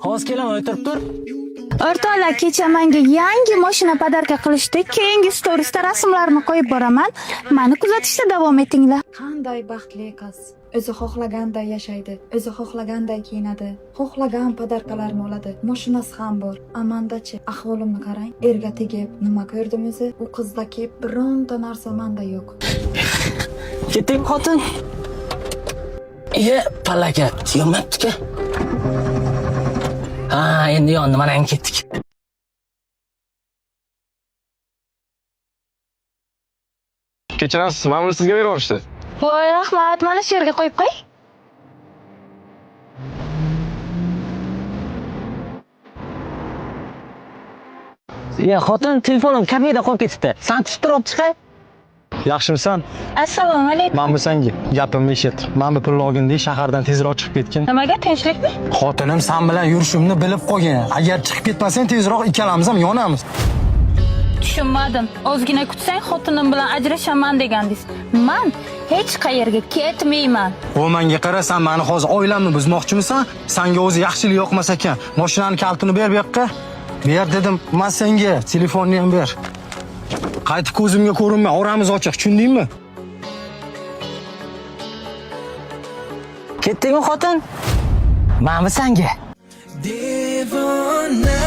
Hozir kelaman, o'tirib tur. O'rtoqlar, kecha menga yangi mashina podarka qilishdi. Keyingi storiesda rasmlarini qo'yib boraman. Meni kuzatishda davom etinglar. Qanday baxtli qiz. O'zi xohlaganday yashaydi, o'zi xohlaganday kiyinadi, xohlagan podarkalarni oladi. Mashinasi ham bor. Amandachi, ahvolimni qarang. Erga tegib, nima ko'rdim o'zi? U qizdagi bironta narsa menda yo'q. Ketding xotin. Palaka, yonmabdi-ku. Ha, endi yondi, mana ham ketdik. Kechirasiz, mana buni sizga berib yuborishdi. Voy, rahmat. Mana shu yerga qo'yib qo'y. Xotin, telefonim kafeda qolib ketibdi. San tutib olib chiqay. Yaxshimisan? Assalomu alaykum. Men bu senga gapimni eshit. Men bu pulni olganda shahardan tezroq chiqib ketgin. Nimaga, tinchlikmi? Xotinim sen bilan yurishimni bilib qolgan. Agar chiqib ketmasang tezroq ikkalamiz ham yonamiz. Tushunmadim. Ozgina kutsang xotinim bilan ajrashaman degandingiz. Men hech qayerga ketmayman. O menga qara, sen meni hozir oilamni buzmoqchimisan? Senga o'zi yaxshilik yoqmas ekan. Mashinani kaltini ber bu yoqqa. Ber dedim. Men senga telefonni ham ber. Qaytib ko'zimga ko'rinma, oramiz ochiq, tushundingmi? Ketdingmi xotin? Mana bu senga. Devona